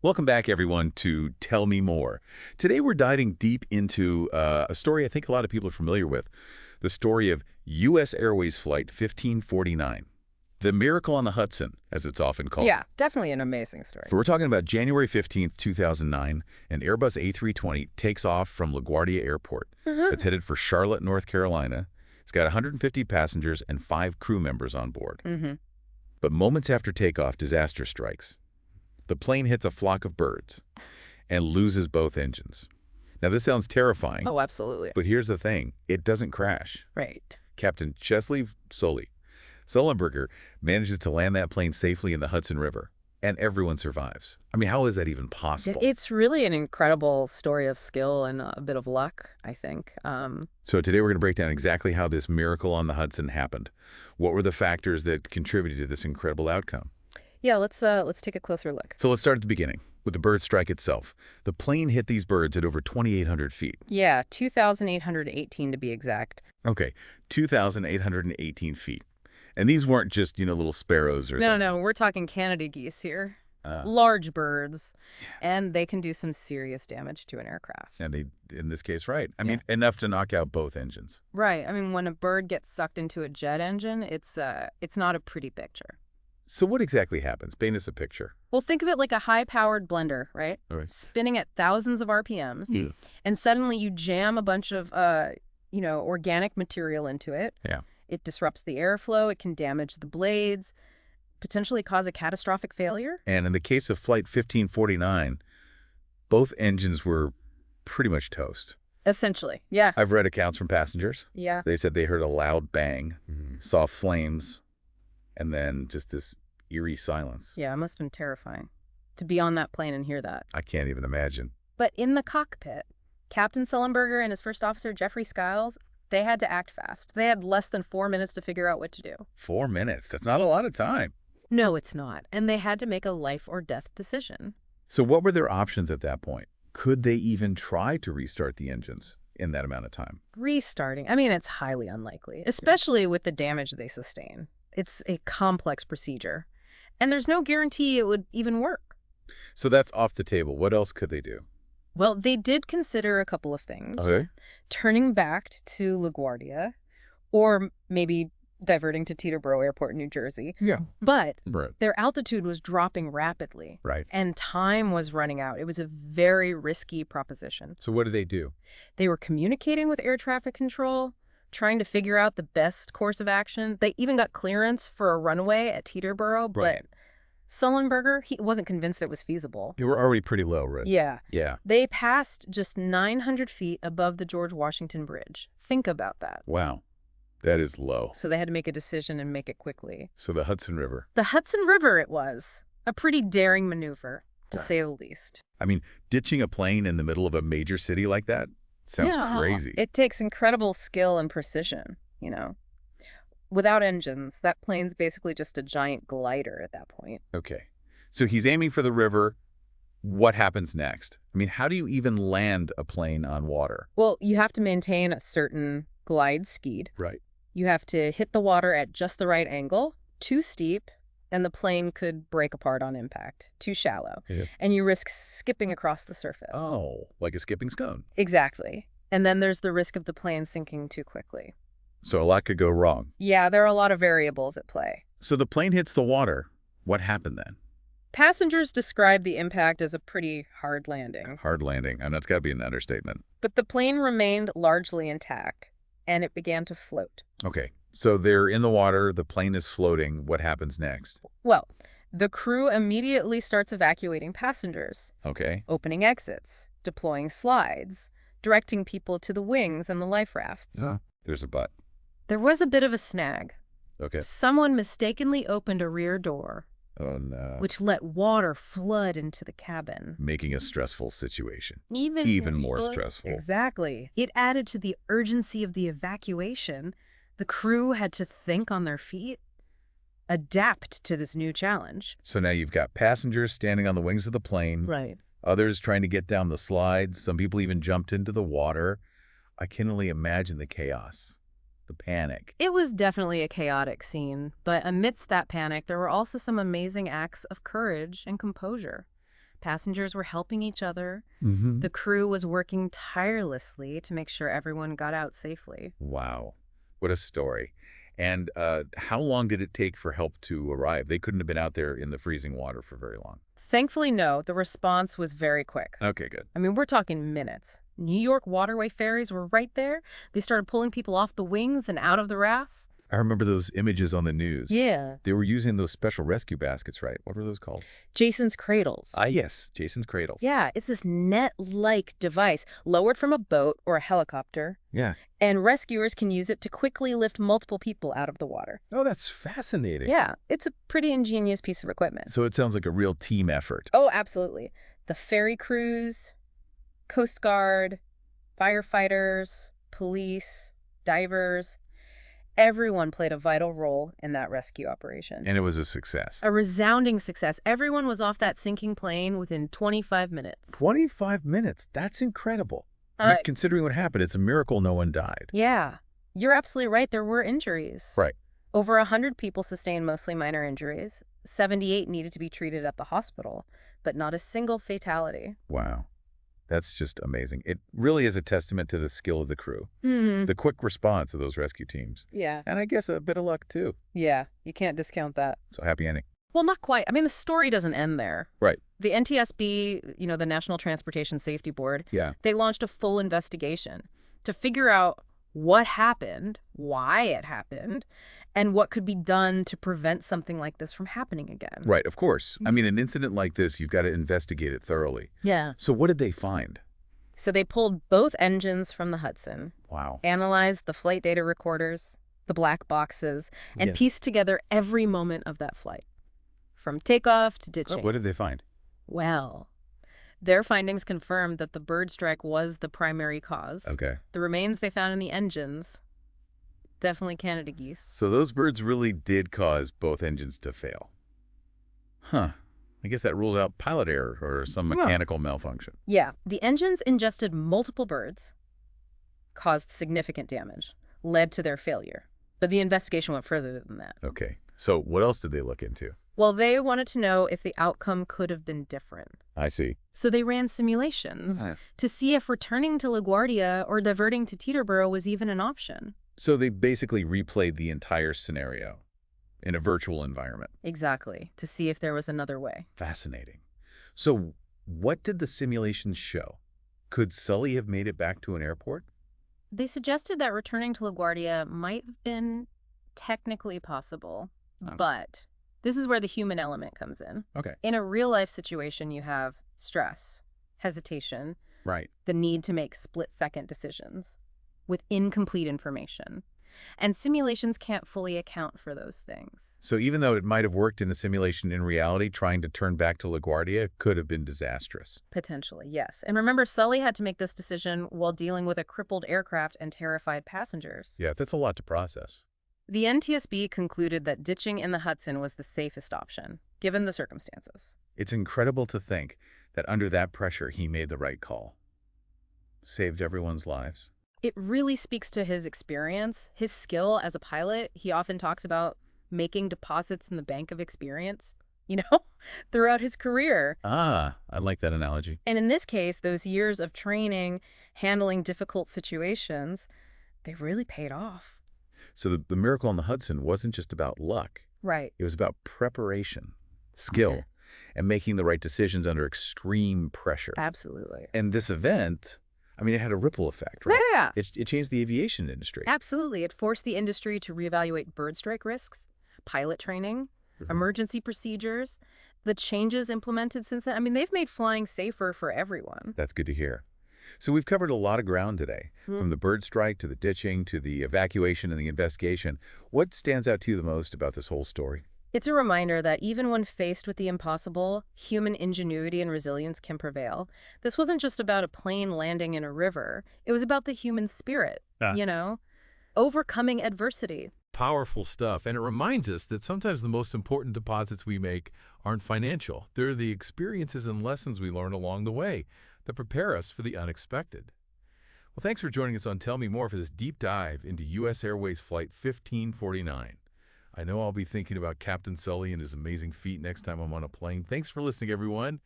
Welcome back, everyone, to Tell Me More. Today we're diving deep into a story I think a lot of people are familiar with, the story of US Airways Flight 1549, the miracle on the Hudson, as it's often called. Yeah, definitely an amazing story. So we're talking about January 15th, 2009, an Airbus A320 takes off from LaGuardia Airport. It's headed for Charlotte, North Carolina. It's got 150 passengers and 5 crew members on board. But moments after takeoff, disaster strikes. The plane hits a flock of birds and loses both engines. Now, this sounds terrifying. Oh, absolutely. But here's the thing. It doesn't crash. Right. Captain Sully Sullenberger manages to land that plane safely in the Hudson River, and everyone survives. I mean, how is that even possible? It's really an incredible story of skill and a bit of luck, I think. So today we're going to break down exactly how this miracle on the Hudson happened. What were the factors that contributed to this incredible outcome? Yeah, let's take a closer look. So let's start at the beginning, with the bird strike itself. The plane hit these birds at over 2,800 feet. Yeah, 2,818 to be exact. Okay, 2,818 feet. And these weren't just, little sparrows or something. No, we're talking Canada geese here. Large birds, and they can do some serious damage to an aircraft. And they, in this case, right. I mean, enough to knock out both engines. Right. I mean, when a bird gets sucked into a jet engine, it's not a pretty picture. So what exactly happens? Paint us a picture. Well, think of it like a high-powered blender, right? All right. Spinning at thousands of RPMs, and suddenly you jam a bunch of, organic material into it. Yeah. It disrupts the airflow. It can damage the blades, potentially cause a catastrophic failure. And in the case of Flight 1549, both engines were pretty much toast. Essentially, yeah. I've read accounts from passengers. Yeah. They said they heard a loud bang, saw flames, and then just this eerie silence. Yeah, it must have been terrifying to be on that plane and hear that. I can't even imagine. But in the cockpit, Captain Sullenberger and his first officer, Jeffrey Skiles, they had to act fast. They had less than 4 minutes to figure out what to do. 4 minutes? That's not a lot of time. No, it's not. And they had to make a life or death decision. So what were their options at that point? Could they even try to restart the engines in that amount of time? Restarting, I mean, it's highly unlikely, especially with the damage they sustain. It's a complex procedure, and there's no guarantee it would even work. So that's off the table. What else could they do? Well, they did consider a couple of things. Okay. Turning back to LaGuardia, or maybe diverting to Teterboro Airport in New Jersey. Yeah. But Right. their altitude was dropping rapidly. Right. And time was running out. It was a very risky proposition. So what did they do? They were communicating with air traffic control, trying to figure out the best course of action. They even got clearance for a runway at Teterboro, Right. but Sullenberger, he wasn't convinced it was feasible. They were already pretty low, right? Yeah. Yeah. They passed just 900 feet above the George Washington Bridge. Think about that. Wow. That is low. So they had to make a decision and make it quickly. So the Hudson River. The Hudson River it was. A pretty daring maneuver, to say the least. I mean, ditching a plane in the middle of a major city like that sounds crazy. It takes incredible skill and precision, Without engines, that plane's basically just a giant glider at that point. Okay. So he's aiming for the river. What happens next? I mean, how do you even land a plane on water? Well, you have to maintain a certain glide speed. Right. You have to hit the water at just the right angle, too steep, and the plane could break apart on impact, too shallow. Yeah. And you risk skipping across the surface. Oh, like a skipping stone. Exactly. And then there's the risk of the plane sinking too quickly. So a lot could go wrong. Yeah, there are a lot of variables at play. So the plane hits the water. What happened then? Passengers describe the impact as a pretty hard landing. Hard landing. And that's got to be an understatement. But the plane remained largely intact, and it began to float. Okay. So they're in the water. The plane is floating. What happens next? Well, the crew immediately starts evacuating passengers, Okay. opening exits, deploying slides, directing people to the wings and the life rafts. There's a but. There was a bit of a snag. Okay. Someone mistakenly opened a rear door, Oh, no. which let water flood into the cabin. Making a stressful situation. Even more stressful. Exactly. It added to the urgency of the evacuation. The crew had to think on their feet, adapt to this new challenge. So now you've got passengers standing on the wings of the plane. Right. Others trying to get down the slides. Some people even jumped into the water. I can only imagine the chaos. The panic. It was definitely a chaotic scene, but amidst that panic, there were also some amazing acts of courage and composure. Passengers were helping each other. Mm-hmm. The crew was working tirelessly to make sure everyone got out safely. Wow. What a story. And how long did it take for help to arrive? They couldn't have been out there in the freezing water for very long. Thankfully, no. The response was very quick. Okay, good. I mean, we're talking minutes. New York waterway ferries were right there. They started pulling people off the wings and out of the rafts. I remember those images on the news. Yeah. They were using those special rescue baskets, right? What were those called? Jason's cradles. Ah, yes, Jason's cradle. Yeah, it's this net-like device lowered from a boat or a helicopter, Yeah. and rescuers can use it to quickly lift multiple people out of the water. Oh, that's fascinating. Yeah, it's a pretty ingenious piece of equipment. So it sounds like a real team effort. Oh, absolutely. The ferry crews, Coast Guard, firefighters, police, divers, everyone played a vital role in that rescue operation. And it was a success. A resounding success. Everyone was off that sinking plane within 25 minutes. 25 minutes. That's incredible. I mean, considering what happened, it's a miracle no one died. Yeah, you're absolutely right. There were injuries. Right. Over 100 people sustained mostly minor injuries. 78 needed to be treated at the hospital, but not a single fatality. Wow. That's just amazing. It really is a testament to the skill of the crew, Mm-hmm. the quick response of those rescue teams, Yeah. and I guess a bit of luck, too. Yeah, you can't discount that. So happy ending. Well, not quite. I mean, the story doesn't end there. Right. The NTSB, the National Transportation Safety Board, Yeah. they launched a full investigation to figure out what happened, why it happened, and what could be done to prevent something like this from happening again. Right, of course. I mean, an incident like this, you've got to investigate it thoroughly. Yeah. So what did they find? So they pulled both engines from the Hudson, Wow. analyzed the flight data recorders, the black boxes, and Yes. pieced together every moment of that flight, from takeoff to ditching. What did they find? Well, their findings confirmed that the bird strike was the primary cause. Okay. The remains they found in the engines, definitely Canada geese. So those birds really did cause both engines to fail. Huh. I guess that rules out pilot error or some mechanical malfunction. Yeah, the engines ingested multiple birds, caused significant damage, led to their failure. But the investigation went further than that. Okay. So what else did they look into? Well, they wanted to know if the outcome could have been different. I see. So they ran simulations to see if returning to LaGuardia or diverting to Teterboro was even an option. So they basically replayed the entire scenario in a virtual environment. Exactly, to see if there was another way. Fascinating. So what did the simulations show? Could Sully have made it back to an airport? They suggested that returning to LaGuardia might have been technically possible, but this is where the human element comes in. Okay. In a real-life situation, you have stress, hesitation, Right. the need to make split-second decisions with incomplete information. And simulations can't fully account for those things. So even though it might have worked in a simulation, in reality, trying to turn back to LaGuardia could have been disastrous. Potentially, yes. And remember, Sully had to make this decision while dealing with a crippled aircraft and terrified passengers. Yeah, that's a lot to process. The NTSB concluded that ditching in the Hudson was the safest option, given the circumstances. It's incredible to think that under that pressure, he made the right call. Saved everyone's lives. It really speaks to his experience, his skill as a pilot. He often talks about making deposits in the bank of experience, throughout his career. Ah, I like that analogy. And in this case, those years of training, handling difficult situations, they really paid off. So the miracle on the Hudson wasn't just about luck. Right. It was about preparation, skill, and making the right decisions under extreme pressure. Absolutely. And this event, I mean, it had a ripple effect, right? Yeah. It changed the aviation industry. Absolutely. It forced the industry to reevaluate bird strike risks, pilot training, emergency procedures. The changes implemented since then, I mean, they've made flying safer for everyone. That's good to hear. So we've covered a lot of ground today, from the bird strike to the ditching to the evacuation and the investigation. What stands out to you the most about this whole story? It's a reminder that even when faced with the impossible, human ingenuity and resilience can prevail. This wasn't just about a plane landing in a river. It was about the human spirit, overcoming adversity. Powerful stuff, and it reminds us that sometimes the most important deposits we make aren't financial. They're the experiences and lessons we learn along the way that prepare us for the unexpected. Well, thanks for joining us on Tell Me More for this deep dive into US Airways Flight 1549. I know I'll be thinking about Captain Sully and his amazing feat next time I'm on a plane. Thanks for listening, everyone.